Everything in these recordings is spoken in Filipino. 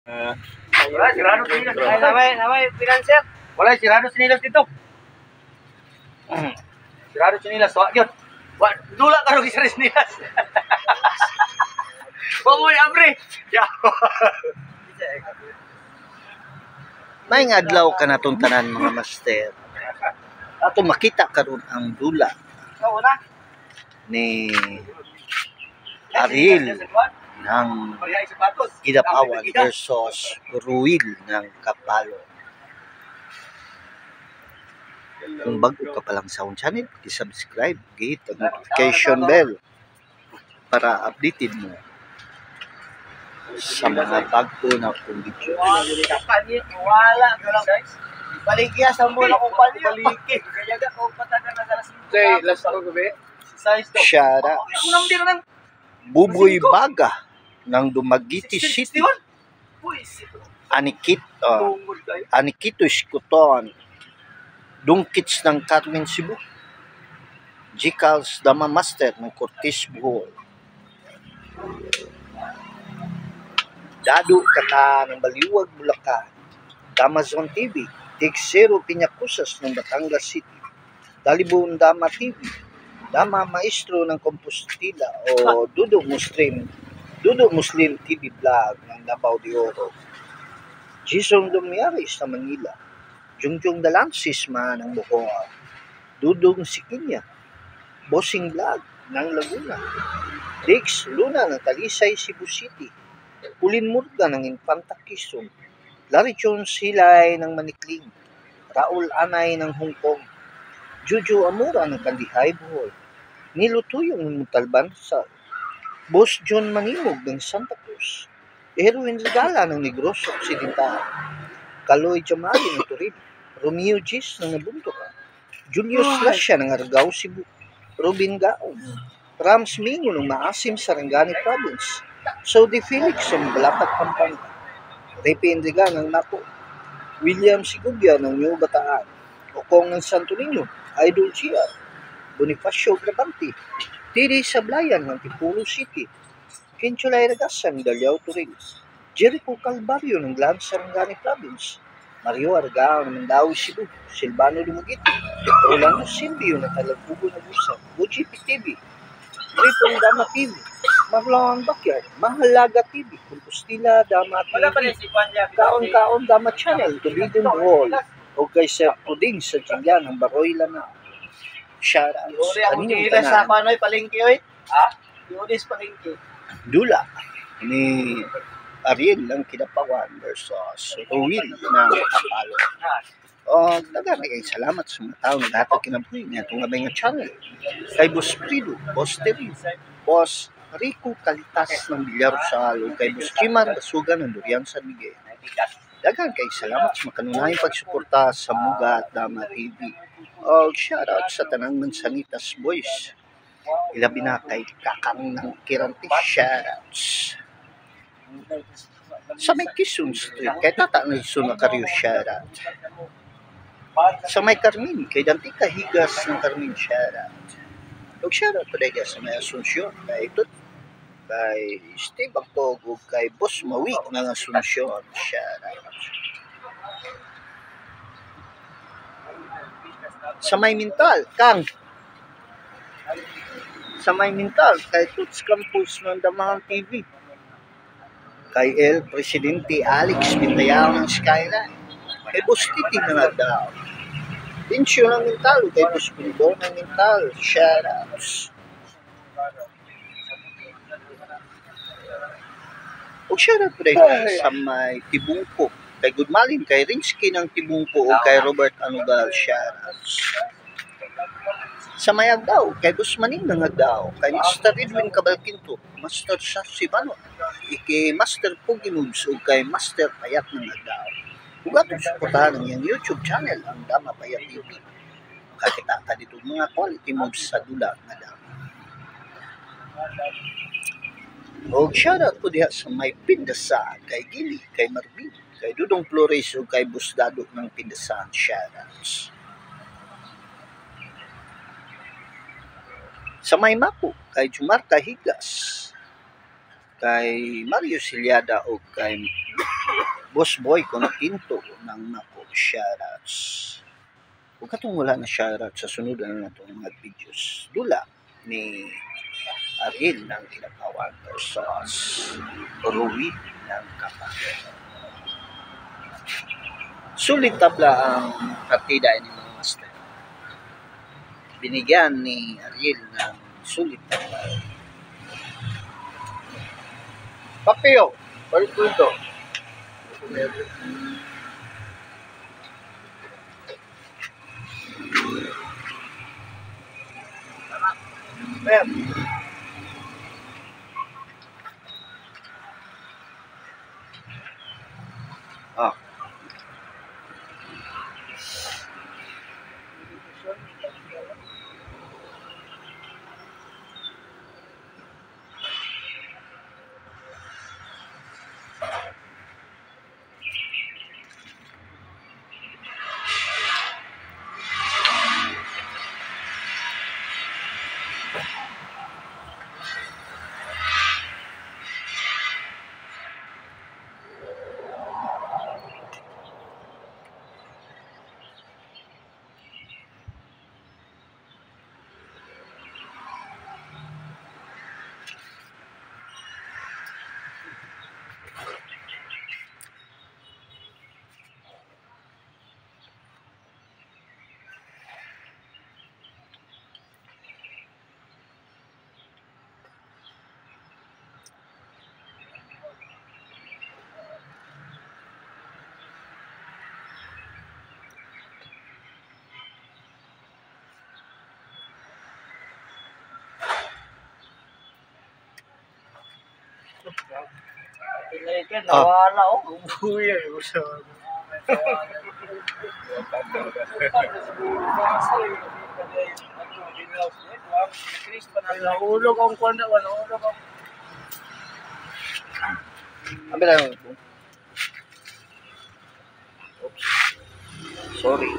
Wala, sirado sinilas. Namay, financier. Wala, sirado sinilas dito. Sirado sinilas. Wala, yun. Dula ka rin sa sinilas. Pamoy, abre. May adlaw ka natong tanan mga master. Ato makita karon ang dula ni Ariel ng Kidapawan versus Ruil ng Kapalo. Kung bago ka palang sa akong channel, i-subscribe, hit ang notification bell para updated mo sa mga bago na akong video. Wala ka lang, guys. Baligya sa mula kong palyo. Baligya. Kaya ka kung patagan na galas. Say, last ako gabi. Size to. Shara. Buboy Baga ng Dumaguete City. Anikito Iskuton. Dungkits ng Carmen Cebu. Jicals Dama Master ng Cortez Bohol. Dado Kata ng Baliwag, Bulacan. Damazon TV. Tigsero Piñacusas ng Batangas City. Dalibon Dama TV. Dama Maestro ng Compostela o Dudo Muslim TV Vlog ng Davao de Oro. Jason Lumiares ng Manila. Jungjung Dalansis man ng Bohol. Dudong Sikinya. Bossing Vlog ng Laguna. Dix Luna ng Talisay, Cebu City. Pulin Murga ng Infanta Quezon. Larichon Silay ng Manikling. Raul Anay ng Hong Kong. Juju Amura ng Kandihay, Bohol. Nilo Tuyong ng Mutalban sa Boss John Manimog ng Santa Cruz. Erwin Regala ng Negros Occidental. Kaloy Jamali ng Turin. Romeo Gis ng Nabuntukan. Julius Lasya ng Argao, Cebu. Robin Gaon. Rams Mingo ng Maasim, Sarangani Province. Saudi Felix ng Balapat, Pampanga. Repe Enriga ng Napo. William Sigubia ng New Bataan. Okong ng Santo Niño. Idol GR. Bonifacio Grabante. Tiri Sablayan ng Tipulo City. Kincholay Ragasan ng Daliao, Turin. Jericho Calvario ng Glan, Sarangani Province. Mario Argao ng Mandawi, Cebu. Silvano Dumaguete. Rolando Silvio ng Talagpugo na Busan. OGP TV. Triple Dama TV. Marlon Backyard. Mahalaga TV. Compostela Dama TV. Kaon-kaon Dama Channel. Tubigon Bohol. O kay Sir Puding sa Jinggan ng Baroy Lana. Shoutouts. Kanino sa panoy palengke, oy. Ha? Yunis palengke. Dula ni Ariel ng Kidapawan versus Ruil ng Kapalo. Dagan kay salamat sa mga tao na dapat kinabuhi niya itong abay nga channel. Kay Boss Prido, Boss Terry, Boss Rico Kalitas ng Villarosal, kay Boss Chiman Basugan ng Durian San Miguel. Dagan kay salamat sa makanunayang pagsuporta sa Muga at Dama TV. Shoutout sa tanang Mansanitas Boys. Ilabi na kay Kakang ng Kirante. Shoutouts. Sa may Quezon Street, kay Tata na iso na karyo shoutout. Sa may Carmen, kay Dante Kahigas ng Carmen shoutout. Huwag shoutout pa dahil sa may Asunsyon, kay Tut, kay Steve Agtog, o kay Boss Mawik ng Asunsyon shoutout. Sa may Mintal, Kang. Sa may Mintal, kay Tuts Campus ng Damahan TV. Kay El Presidente Alex Bintayao ng Skyline. Kay Boss Titi ng Agdao. Pinsyo ng Mintal, kay Boss Pulbo ng Mintal. Shoutouts. O shoutout po rin sa may Tibungko. Kay Goodmalin, kay Rinsky ng Tibungko o kay Robert Anugal. Shoutouts. Sa may Agdao, kay Boss Maning ng Agdao, kay Master Edwin Cabalquinto, Master Sasibano, kay Master Pogi Moves o kay Master Payat ng Agdao. Huwag suportahan ng iyang YouTube channel, ang Dama Payat TV. Kakita ka dito mga quality moves sa dula ng Dama. O shoutout po diha sa may Pindasan, kay Gili, kay Marvin, kay Dudong Flores o kay Busdado ng Pindasan. Shoutouts. Sa may Mapo, kay Jumar Kahigas, kay Mario Silyada o kay Boss Boy Continto ng Nako shoutouts. Kung katong wala na shoutouts sa sunod na itong mga videos, dula ni Ariel ng Kinabawan versus Ruby ng Kapatid. Sulit tabla ang partida ni mga master. Binigyan ni Ariel ng sulit tabla. Papio, balik ko ito. Ah. Pinaikan, nawala ako. Umuwi yan. Nahulog ang kwanda. Nahulog ang... Ambil lang ito. Oops. Sorry.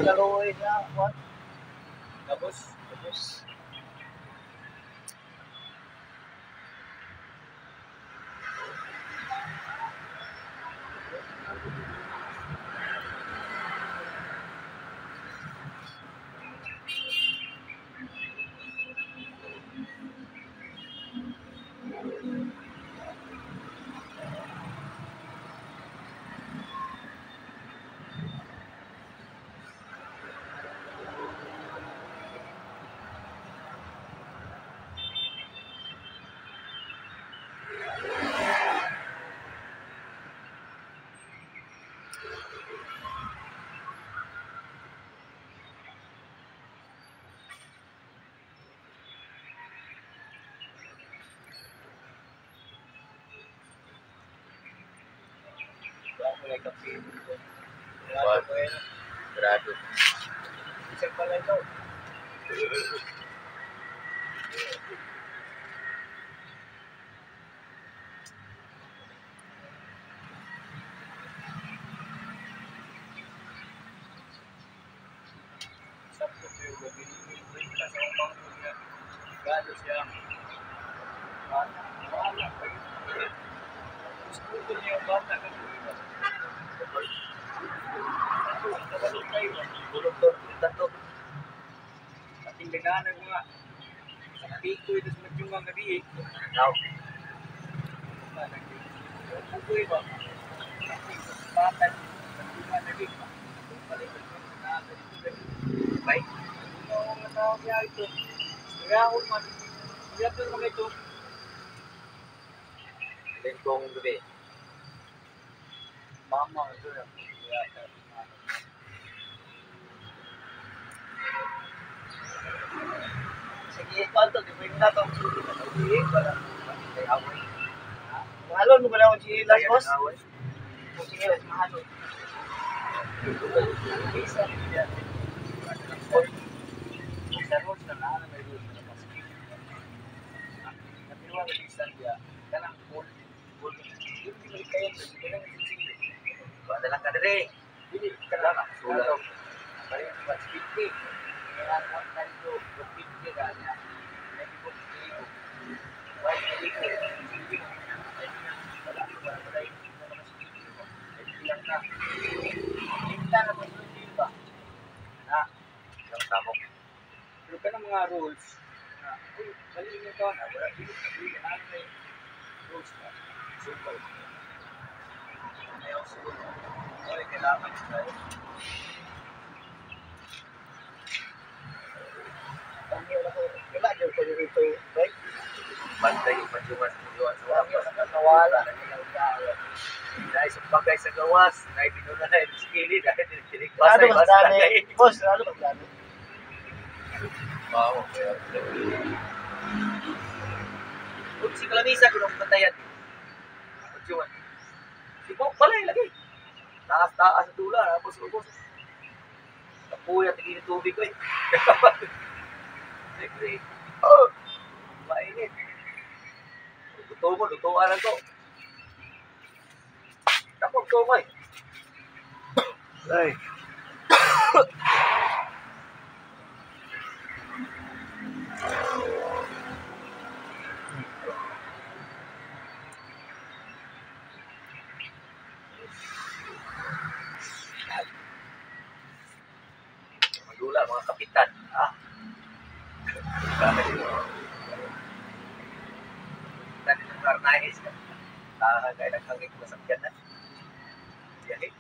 Laruin na, what? Tapos? Grado. Isang pala ito. Sakto ko yung mabili ka sa bangko niya. Gado siya. Gusto ko niya yung bata ka. Ating daganan nga. Sa pikoy, tapos magyungang gabi eh. Pugoy ba? Patay. Magyungang gabi. Bay? Ano ang natawag niya ito? Nagahon man. Nagahon naman ito. Lentong gabi. Mama, ito na. Sige, kanto, di ba yung natawag sulit na sulit? Mahalon mo ba na kung silas, boss? Kung silas, mahalon. Isa niya. Isa ron sa naan, may doon sa pasik. Natiwa na isa niya. Kanang bol. Yung pinag kayo, kanang sisili. Wala lang ka dali. Hindi ka lang. Sulat. Balik ko 50. Kaya ang kanto 50 ka niya. Hindi ko dito. Why dito? Wala ko ba wala yung lang ka. Kita na positive ba? Ha? Ang tamo. Pero ka ng mga rules na uy, balik niyo to na wala dito. Rules na. Simple. Ayaw siguro. Wala kailangan tayo. Wala dyan ko dito, right? Bantay yung padyungan sa muluan sa wapas. Nawala na nilang tao. Dahil sa bagay sa gawas, dahil pinuna na yung skilly, dahil tinigpasay, basta dahil. Boss, ano ba dami? Oo, kaya. Kung si Kalamisa, kung ang patayan. Padyungan. Di ba, balay lagi. Taas-taas sa tula, tapos-ubos. Kapuya, tigil yung tubig ko eh. Siyempre, mainit. Luto mo, lutuan lang to. Tapos to mo eh. Ay. Magdula, mga kapitan. Ha? Tadi ng Carnais. Kaya nagkangit ko sa kyan na. Yan eh.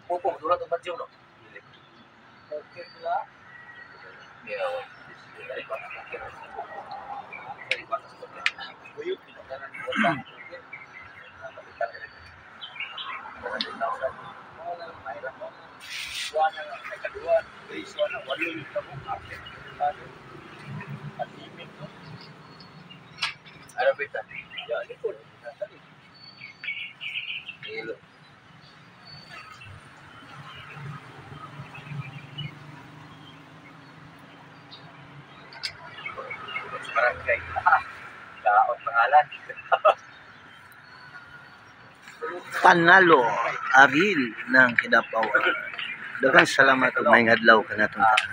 Pupong, dula itong badyo, no? Okay, dula. Yeah, dari kota dari kota buyut di kanan kota kapital dari tahusan mainlah suana naik kedua dari suana walu kamu update ada admin tuh ada beta ya ini pun tadi ini barangay. Kaon pangalan. Panalo, Aril ng Kidapawan. Daghang salamat ug maayong adlaw kanatong tanan.